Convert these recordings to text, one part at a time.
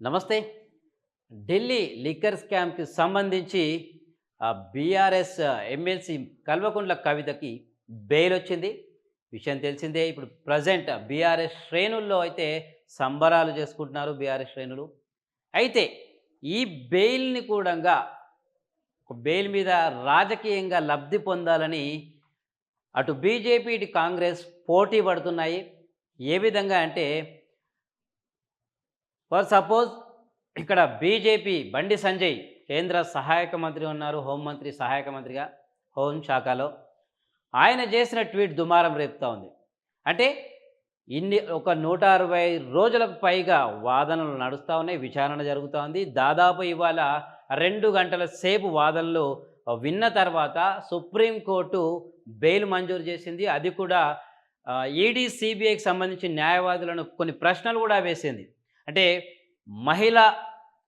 నమస్తే. ఢిల్లీ లిక్కర్ స్కామ్‌కి సంబంధించి BRS MLC Kalvakuntla కవితకి bail వచ్చింది. విషయం తెలిసిందే. ఇప్పుడు ప్రెజెంట్ బీఆర్ఎస్ శ్రేణుల్లో అయితే సంబరాలు చేసుకుంటున్నారు బీఆర్ఎస్ శ్రేణులు. అయితే ఈ బెయిల్‌ని కూడంగా బెయిల్ మీద రాజకీయంగా లబ్ధి పొందాలని అటు బీజేపీ, ఇటు కాంగ్రెస్ పోటీ పడుతున్నాయి. ఏ విధంగా అంటే ఫర్ సపోజ్ ఇక్కడ బీజేపీ బండి సంజయ్ కేంద్ర సహాయక మంత్రి ఉన్నారు. హోంమంత్రి సహాయక మంత్రిగా హోం శాఖలో. ఆయన చేసిన ట్వీట్ దుమారం రేపుతా ఉంది. అంటే ఒక 160 రోజులకు పైగా వాదనలు నడుస్తూ ఉన్నాయి. విచారణ జరుగుతూ ఉంది. దాదాపు ఇవాళ 2 గంటల సేపు వాదనలు విన్న తర్వాత సుప్రీంకోర్టు బెయిల్ మంజూరు చేసింది. అది కూడా ఈడీ, సిబిఐకి సంబంధించిన న్యాయవాదులను కొన్ని ప్రశ్నలు కూడా వేసింది. అంటే మహిళ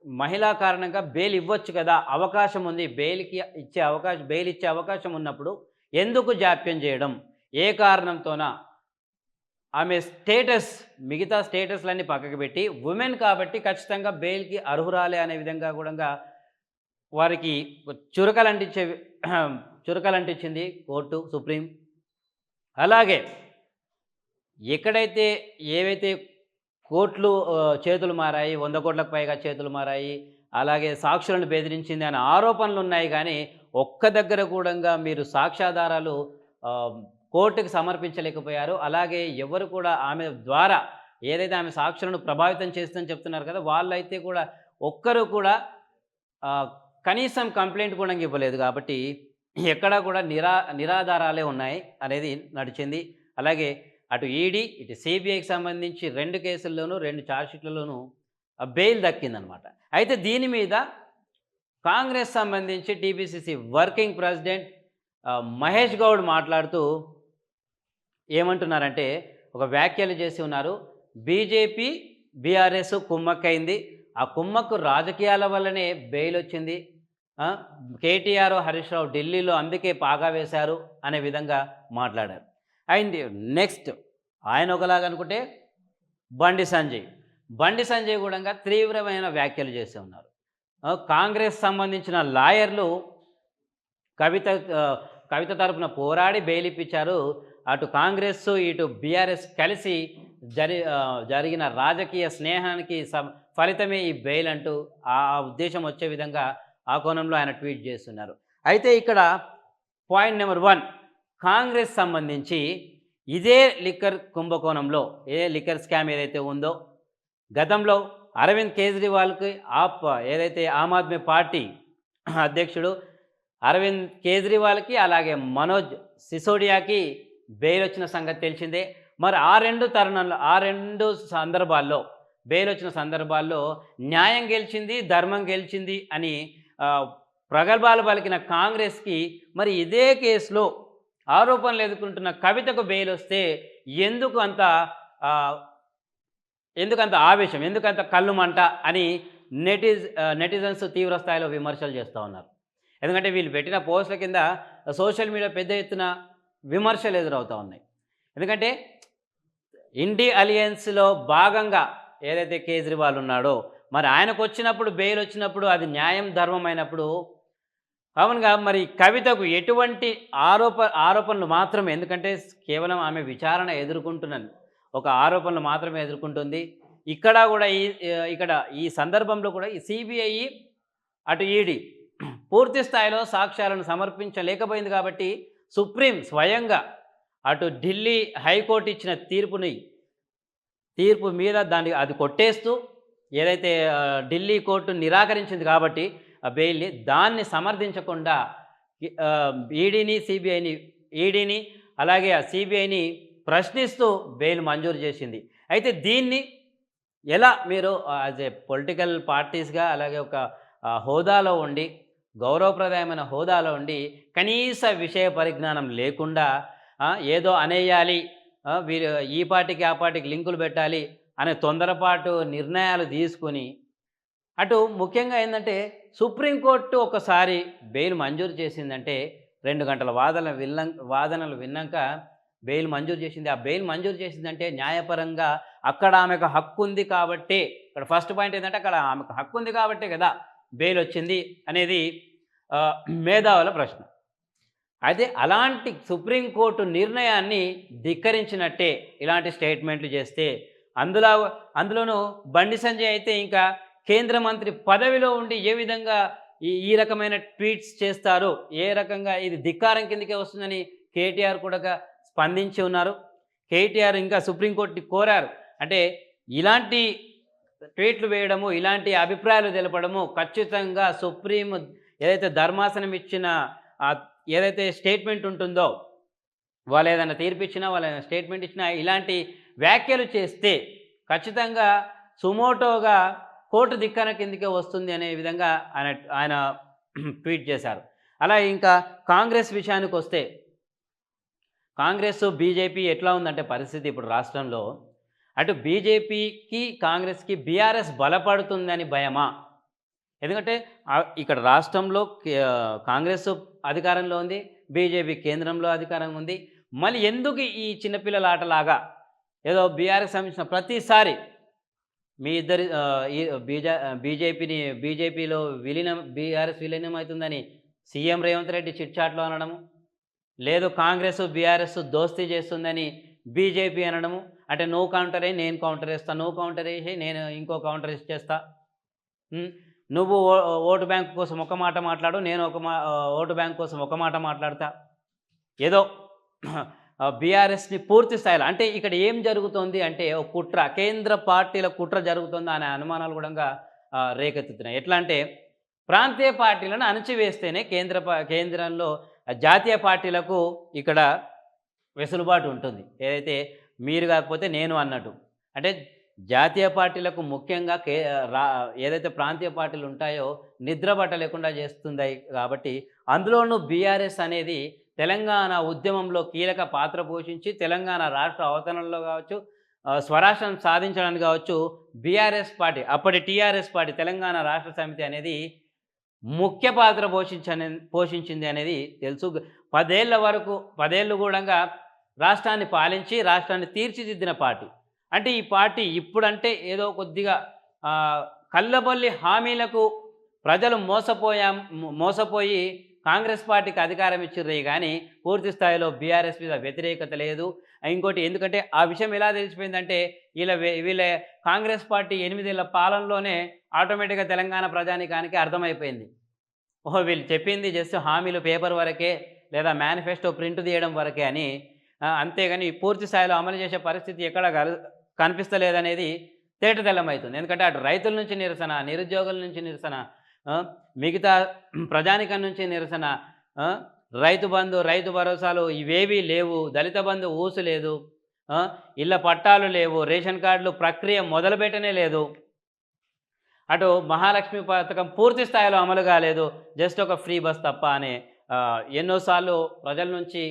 మహిళా కారణంగా బెయిల్ ఇవ్వచ్చు కదా, అవకాశం ఉంది, బెయిల్ ఇచ్చే అవకాశం ఉన్నప్పుడు ఎందుకు జాప్యం చేయడం, ఏ కారణంతోన ఆమె మిగతా స్టేటస్లన్నీ పక్కకు పెట్టి ఉమెన్ కాబట్టి ఖచ్చితంగా బెయిల్కి అర్హురాలే అనే విధంగా కూడా వారికి చురకలంటించే చురకలంటించింది కోర్టు, సుప్రీం. అలాగే ఎక్కడైతే ఏవైతే కోట్లు చేతులు మారాయి, 100 కోట్లకు పైగా చేతులు మారాయి, అలాగే సాక్షులను బెదిరించింది అనే ఆరోపణలు ఉన్నాయి. కానీ ఒక్క దగ్గర కూడా మీరు సాక్ష్యాధారాలు కోర్టుకు సమర్పించలేకపోయారు. అలాగే ఎవరు కూడా ఆమె ద్వారా ఏదైతే ఆమె సాక్షులను ప్రభావితం చేస్తుందని చెప్తున్నారు కదా, వాళ్ళైతే కూడా ఒక్కరు కూడా కనీసం కంప్లైంట్ కూడా ఇవ్వలేదు. కాబట్టి ఎక్కడా కూడా నిరాధారాలే ఉన్నాయి అనేది నడిచింది. అలాగే అటు ఈడీ, ఇటు సిబిఐకి సంబంధించి 2 కేసుల్లోనూ 2 ఛార్జ్‌షీట్లలోనూ బెయిల్ దక్కిందనమాట. అయితే దీని మీద కాంగ్రెస్ సంబంధించి TPCC working president Mahesh Goud మాట్లాడుతూ ఏమంటున్నారంటే, ఒక వ్యాఖ్యలు చేసి ఉన్నారు. బీజేపీ, బీఆర్ఎస్ కుమ్మక్కయింది. ఆ కుమ్మక్కు రాజకీయాల వల్లనే బెయిల్ వచ్చింది. కేటీఆర్, హరీష్ రావు ఢిల్లీలో అందుకే పాగా వేశారు అనే విధంగా మాట్లాడారు. అయింది. నెక్స్ట్ ఆయన ఒకలాగా అనుకుంటే బండి సంజయ్ కూడా తీవ్రమైన వ్యాఖ్యలు చేసి ఉన్నారు. కాంగ్రెస్ సంబంధించిన లాయర్లు కవిత తరపున పోరాడి బెయిల్ ఇప్పించారు. అటు కాంగ్రెస్, ఇటు బీఆర్ఎస్ కలిసి జరిగిన రాజకీయ స్నేహానికి ఫలితమే ఈ బెయిల్ అంటూ ఆ ఉద్దేశం వచ్చే విధంగా ఆ కోణంలో ఆయన ట్వీట్ చేస్తున్నారు. అయితే ఇక్కడ పాయింట్ నెంబర్ 1, కాంగ్రెస్ సంబంధించి ఇదే లిక్కర్ కుంభకోణంలో, లిక్కర్ స్కామ్ ఏదైతే ఉందో, గతంలో అరవింద్ కేజ్రీవాల్కి ఏదైతే ఆమ్ ఆద్మీ పార్టీ అధ్యక్షుడు అరవింద్ కేజ్రీవాల్కి, అలాగే మనోజ్ సిసోడియాకి బెయిల్ వచ్చిన సంగతి తెలిసిందే. మరి ఆ రెండు సందర్భాల్లో బెయిల్ వచ్చిన సందర్భాల్లో న్యాయం గెలిచింది, ధర్మం గెలిచింది అని ప్రగల్భాలు పలికిన కాంగ్రెస్కి మరి ఇదే కేసులో ఆరోపణలు ఎదుర్కొంటున్న కవితకు బెయిల్ వస్తే ఎందుకు అంత ఆవేశం, ఎందుకంత కళ్ళు మంట అని నెటిజన్స్ తీవ్ర స్థాయిలో విమర్శలు చేస్తూ ఉన్నారు. ఎందుకంటే వీళ్ళు పెట్టిన పోస్టుల కింద సోషల్ మీడియా పెద్ద ఎత్తున విమర్శలు ఎదురవుతూ ఉన్నాయి. ఎందుకంటే ఇండి అలియన్స్లో భాగంగా ఏదైతే కేజ్రీవాల్ ఉన్నాడో, మరి ఆయనకు వచ్చినప్పుడు బెయిల్ వచ్చినప్పుడు అది న్యాయం, ధర్మం అయినప్పుడు అవునుగా మరి కవితకు ఎటువంటి ఆరోపణలు మాత్రమే, ఎందుకంటే కేవలం ఆమె విచారణ ఎదుర్కొంటున్నాను, ఒక ఆరోపణలు మాత్రమే ఎదుర్కొంటుంది. ఇక్కడ ఈ సందర్భంలో కూడా ఈ సిబిఐ, అటు ఈడీ పూర్తి స్థాయిలో సాక్ష్యాలను సమర్పించలేకపోయింది. కాబట్టి సుప్రీం స్వయంగా అటు ఢిల్లీ హైకోర్టు ఇచ్చిన తీర్పు మీద అది కొట్టేస్తూ ఏదైతే ఢిల్లీ కోర్టు నిరాకరించింది కాబట్టి ఆ బెయిల్ని, దాన్ని సమర్థించకుండా ఈడీని అలాగే ఆ సిబిఐని ప్రశ్నిస్తూ బెయిల్ మంజూరు చేసింది. అయితే దీన్ని ఎలా మీరు యాజ్ ఏ పొలిటికల్ పార్టీస్గా, అలాగే ఒక హోదాలో ఉండి, గౌరవప్రదమైన హోదాలో ఉండి కనీస విషయ పరిజ్ఞానం లేకుండా ఏదో అనేయాలి, వీరు ఈ పార్టీకి ఆ పార్టీకి లింకులు పెట్టాలి అనే తొందరపాటు నిర్ణయాలు తీసుకుని, అటు ముఖ్యంగా ఏంటంటే సుప్రీంకోర్టు ఒకసారి బెయిల్ మంజూరు చేసిందంటే 2 గంటల వాదనలు విన్నాక బెయిల్ మంజూరు చేసింది. ఆ బెయిల్ మంజూరు చేసిందంటే న్యాయపరంగా అక్కడ ఆమెకు హక్కు ఉంది కాబట్టే, ఇక్కడ ఫస్ట్ పాయింట్ ఏంటంటే అక్కడ ఆమెకు హక్కు ఉంది కాబట్టే కదా బెయిల్ వచ్చింది అనేది మేధావుల ప్రశ్న. అయితే అలాంటి సుప్రీంకోర్టు నిర్ణయాన్ని ధిక్కరించినట్టే ఇలాంటి స్టేట్మెంట్లు చేస్తే, అందులో అందులోనూ బండి సంజయ్ అయితే ఇంకా కేంద్ర మంత్రి పదవిలో ఉండి ఏ విధంగా ఈ ఈ రకమైన ట్వీట్స్ చేస్తారో, ఏ రకంగా ఇది ధిక్కారం కిందకే వస్తుందని కేటీఆర్ కూడా స్పందించి ఉన్నారు. కేటీఆర్ ఇంకా సుప్రీంకోర్టుని కోరారు. అంటే ఇలాంటి ట్వీట్లు వేయడము, ఇలాంటి అభిప్రాయాలు తెలపడము ఖచ్చితంగా సుప్రీం ఏదైతే ధర్మాసనం ఇచ్చిన ఏదైతే స్టేట్మెంట్ ఉంటుందో, వాళ్ళు ఏదైనా తీర్పిచ్చినా, వాళ్ళు ఏదైనా స్టేట్మెంట్ ఇచ్చినా ఇలాంటి వ్యాఖ్యలు చేస్తే ఖచ్చితంగా సుమోటోగా కోర్టు ధిక్కరణ కిందకే వస్తుంది అనే విధంగా ఆయన ట్వీట్ చేశారు. అలా ఇంకా కాంగ్రెస్ విషయానికి వస్తే, కాంగ్రెస్ బీజేపీ ఎట్లా ఉందంటే పరిస్థితి ఇప్పుడు రాష్ట్రంలో, అటు బీజేపీకి కాంగ్రెస్కి బీఆర్ఎస్ బలపడుతుందని భయమా? ఎందుకంటే ఇక్కడ రాష్ట్రంలో కాంగ్రెస్ అధికారంలో ఉంది, బీజేపీ కేంద్రంలో అధికారం ఉంది. మళ్ళీ ఎందుకు ఈ చిన్నపిల్లల ఆటలాగా ఏదో బీఆర్ఎస్ సంబంధించిన ప్రతిసారి మీ ఇద్దరి బీజేపీలో బీఆర్ఎస్ విలీనం అవుతుందని సీఎం రేవంత్ రెడ్డి చిట్చాట్లో అనడము, లేదు కాంగ్రెస్ బీఆర్ఎస్ దోస్తీ చేస్తుందని బీజేపీ అనడము. అంటే నువ్వు కౌంటర్ అయ్యి నేను కౌంటర్ వేస్తా, నువ్వు కౌంటర్ వేసి నేను ఇంకో కౌంటర్ చేస్తా, నువ్వు ఓటు బ్యాంక్ కోసం ఒక మాట మాట్లాడు, నేను ఓటు బ్యాంక్ కోసం ఒక మాట మాట్లాడతా. ఏదో బీఆర్ఎస్ని పూర్తి స్థాయిలో, అంటే ఇక్కడ ఏం జరుగుతుంది అంటే ఒక కుట్ర, కేంద్ర పార్టీల కుట్ర జరుగుతుంది అనే అనుమానాలు కూడా రేకెత్తుతున్నాయి. ఎట్లా అంటే ప్రాంతీయ పార్టీలను అణచివేస్తేనే కేంద్రంలో జాతీయ పార్టీలకు ఇక్కడ వెసులుబాటు ఉంటుంది. ఏదైతే మీరు కాకపోతే నేను అన్నట్టు. అంటే జాతీయ పార్టీలకు ముఖ్యంగా ఏదైతే ప్రాంతీయ పార్టీలు ఉంటాయో నిద్రబట్ట లేకుండా చేస్తుంది. కాబట్టి అందులోనూ బీఆర్ఎస్ అనేది తెలంగాణ ఉద్యమంలో కీలక పాత్ర పోషించి తెలంగాణ రాష్ట్ర అవతరణలో కావచ్చు, స్వరాష్ట్రం సాధించడానికి కావచ్చు, బీఆర్ఎస్ పార్టీ, అప్పటి టీఆర్ఎస్ పార్టీ, తెలంగాణ రాష్ట్ర సమితి అనేది ముఖ్య పాత్ర పోషించింది అనేది తెలుసు. 10 ఏళ్ళు కూడా రాష్ట్రాన్ని పాలించి రాష్ట్రాన్ని తీర్చిదిద్దిన పార్టీ. అంటే ఈ పార్టీ ఇప్పుడంటే ఏదో కొద్దిగా కల్లబొల్లి హామీలకు ప్రజలు మోసపోయి కాంగ్రెస్ పార్టీకి అధికారం ఇచ్చిర్రే కానీ పూర్తి స్థాయిలో బీఆర్ఎస్ మీద వ్యతిరేకత లేదు. ఇంకోటి ఎందుకంటే ఆ విషయం ఎలా తెలిసిపోయిందంటే వీళ్ళ కాంగ్రెస్ పార్టీ 8 ఏళ్ల పాలనలోనే ఆటోమేటిక్గా తెలంగాణ ప్రజానికానికి అర్థమైపోయింది. ఓహో, వీళ్ళు చెప్పింది జస్ట్ హామీలు పేపర్ వరకే, లేదా మేనిఫెస్టో ప్రింట్ తీయడం వరకే అని, అంతేగాని పూర్తి స్థాయిలో అమలు చేసే పరిస్థితి ఎక్కడ కనిపిస్తలేదనేది తేటతెల్లమవుతుంది. ఎందుకంటే అటు రైతుల నుంచి నిరసన, నిరుద్యోగుల నుంచి నిరసన, మిగతా ప్రజానికం నుంచి నిరసన, రైతు బంధు, రైతు భరోసాలు ఇవేవీ లేవు, దళిత బంధు ఊసు లేదు, ఇళ్ళ పట్టాలు లేవు, రేషన్ కార్డులు ప్రక్రియ మొదలుపెట్టనే లేదు, అటు మహాలక్ష్మి పథకం పూర్తి స్థాయిలో అమలు కాలేదు, జస్ట్ ఒక ఫ్రీ బస్ తప్ప అనే ఎన్నోసార్లు ప్రజల నుంచి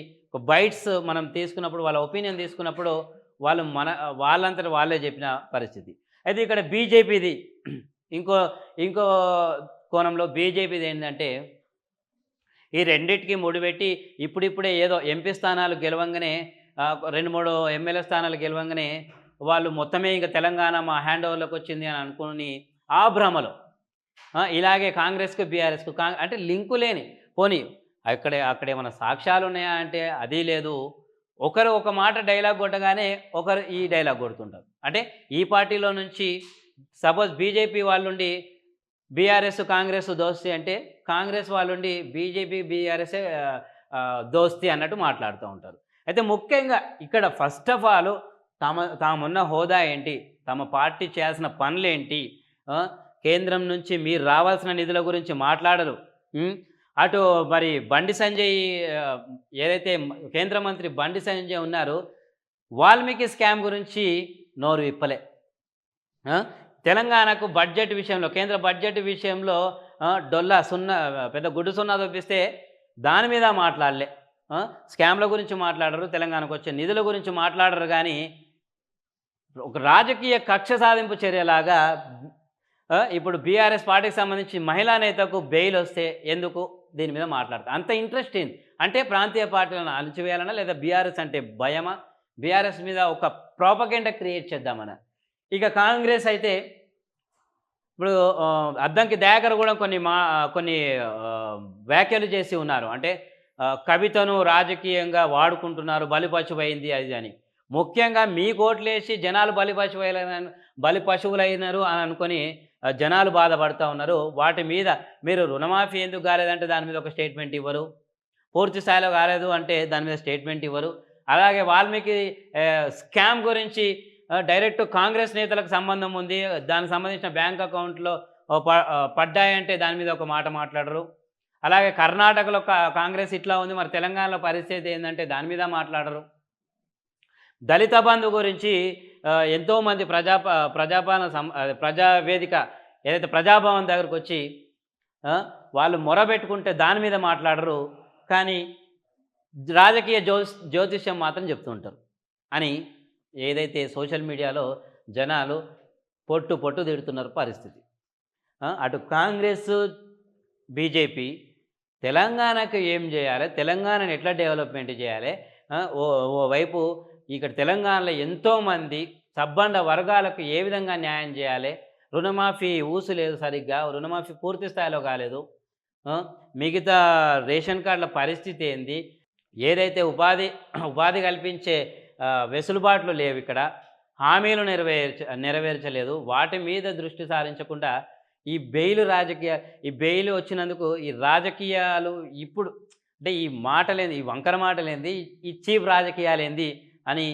బైట్స్ మనం తీసుకున్నప్పుడు, వాళ్ళ ఒపీనియన్ తీసుకున్నప్పుడు వాళ్ళంతట వాళ్ళే చెప్పిన పరిస్థితి. అయితే ఇక్కడ బీజేపీది ఇంకో కోణంలో బీజేపీది ఏంటంటే, ఈ రెండింటికి ముడిపెట్టి ఇప్పుడిప్పుడే ఏదో ఎంపీ స్థానాలు గెలవంగానే 2-3 ఎమ్మెల్యే స్థానాలు గెలవంగానే వాళ్ళు మొత్తమే ఇంకా తెలంగాణ మా హ్యాండ్ ఓవర్లోకి వచ్చింది అని అనుకుని ఆ భ్రమలో ఇలాగే కాంగ్రెస్కు బీఆర్ఎస్కు అంటే లింకు లేని, పోనీ అక్కడేమైనా సాక్ష్యాలు ఉన్నాయా అంటే అది లేదు. ఒకరు ఒక మాట డైలాగ్ కొట్టగానే ఒకరు ఈ డైలాగ్ కొడుతుంటారు. అంటే ఈ పార్టీలో నుంచి సపోజ్ బీజేపీ వాళ్ళుండి బీఆర్ఎస్ కాంగ్రెస్ దోస్తీ అంటే, కాంగ్రెస్ వాళ్ళుండి బీజేపీ బీఆర్ఎస్ఏ దోస్తీ అన్నట్టు మాట్లాడుతూ ఉంటారు. అయితే ముఖ్యంగా ఇక్కడ ఫస్ట్ ఆఫ్ ఆల్ తామున్న హోదా ఏంటి, తమ పార్టీ చేయాల్సిన పనులేంటి, కేంద్రం నుంచి మీరు రావాల్సిన నిధుల గురించి మాట్లాడరు. అటు మరి బండి సంజయ్, ఏదైతే కేంద్ర మంత్రి బండి సంజయ్ ఉన్నారో, వాల్మీకి స్కామ్ గురించి నోరు విప్పలే. తెలంగాణకు బడ్జెట్ విషయంలో, కేంద్ర బడ్జెట్ విషయంలో డొల్లా సున్నా, పెద్ద గుడ్డు సున్నా తప్పిస్తే దాని మీద మాట్లాడలే. స్కామ్ల గురించి మాట్లాడరు, తెలంగాణకు వచ్చే నిధుల గురించి మాట్లాడరు. కానీ ఒక రాజకీయ కక్ష సాధింపు చర్యలాగా ఇప్పుడు బీఆర్ఎస్ పార్టీకి సంబంధించి మహిళా నేతకు బెయిల్ వస్తే ఎందుకు దీని మీద మాట్లాడతారు. అంత ఇంట్రెస్ట్ ఏంటి అంటే ప్రాంతీయ పార్టీలను అణచివేయాలన్నా, లేదా బీఆర్ఎస్ అంటే భయమా, బీఆర్ఎస్ మీద ఒక ప్రాపగెండా క్రియేట్ చేద్దామని. ఇక కాంగ్రెస్ అయితే ఇప్పుడు అద్దంకి దయాకర్ కూడా కొన్ని వ్యాఖ్యలు చేసి ఉన్నారు. అంటే కవితను రాజకీయంగా వాడుకుంటున్నారు, బలిపశువైంది అది అని. ముఖ్యంగా మీకు ఓట్లేసి జనాలు బలిపశువులైనారు అని అనుకోని జనాలు బాధపడతా ఉన్నారు. వాటి మీద మీరు రుణమాఫీ ఎందుకు కాలేదంటే దాని మీద ఒక స్టేట్మెంట్ ఇవ్వరు. పూర్తి స్థాయిలో కాలేదు అంటే దాని మీద స్టేట్మెంట్ ఇవ్వరు. అలాగే వాల్మీకి స్కామ్ గురించి డైరెక్ట్ కాంగ్రెస్ నేతలకు సంబంధం ఉంది, దానికి సంబంధించిన బ్యాంక్ అకౌంట్‌లో పడ్డాయంటే దాని మీద ఒక మాట మాట్లాడరు. అలాగే కర్ణాటకలో కాంగ్రెస్ ఇట్లా ఉంది, మరి తెలంగాణలో పరిస్థితి ఏందంటే దాని మీద మాట్లాడరు. దళిత బంధు గురించి ఎంతోమంది ప్రజాపాలన ప్రజా వేదిక ఏదైతే ప్రజాభవన్ దగ్గరకొచ్చి వాళ్ళు మొరబెట్టుకుంటే దాని మీద మాట్లాడరు. కానీ రాజకీయ జ్యోతిష్యం మాత్రం చెప్తూ ఉంటారు అని ఏదైతే సోషల్ మీడియాలో జనాలు పొట్టు పొట్టు తిడుతున్నారు పరిస్థితి. అటు కాంగ్రెస్, బీజేపీ తెలంగాణకు ఏం చేయాలి, తెలంగాణను ఎట్లా డెవలప్మెంట్ చేయాలి, ఓవైపు ఇక్కడ తెలంగాణలో ఎంతోమంది సబ్బండ వర్గాలకు ఏ విధంగా న్యాయం చేయాలి, రుణమాఫీ ఊసు లేదు సరిగ్గా, రుణమాఫీ పూర్తి స్థాయిలో కాలేదు, మిగతా రేషన్ కార్డుల పరిస్థితి ఏంది, ఏదైతే ఉపాధి కల్పించే వెసులుబాట్లు లేవు ఇక్కడ, హామీలు నెరవేర్చలేదు, వాటి మీద దృష్టి సారించకుండా ఈ బెయిల్ వచ్చినందుకు ఈ రాజకీయాలు ఇప్పుడు అంటే ఈ మాటలేంది, ఈ వంకర మాటలేంది, ఈ చీప్ రాజకీయాలేంది అని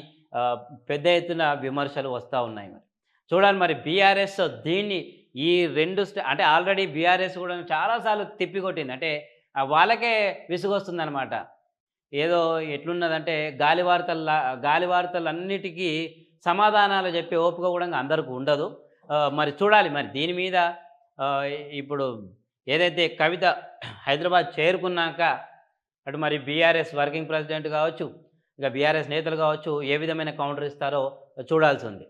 పెద్ద ఎత్తున విమర్శలు వస్తూ ఉన్నాయి. మరి చూడాలి మరి బీఆర్ఎస్ దీన్ని ఈ అంటే ఆల్రెడీ బీఆర్ఎస్ కూడా చాలాసార్లు తిప్పికొట్టింది. అంటే వాళ్ళకే విసుగొస్తుందన్నమాట. ఏదో ఎట్లున్నదంటే గాలివార్తలన్నిటికీ సమాధానాలు చెప్పే ఓపిక కూడా అందరికి ఉండదు. మరి చూడాలి మరి దీని మీద ఇప్పుడు ఏదైతే కవిత హైదరాబాద్ చేరుకున్నాక అటు మరి బీఆర్ఎస్ వర్కింగ్ ప్రెసిడెంట్ కావచ్చు, ఇక బీఆర్ఎస్ నేతలు కావచ్చు ఏ విధమైన కౌంటర్ ఇస్తారో చూడాల్సి ఉంది.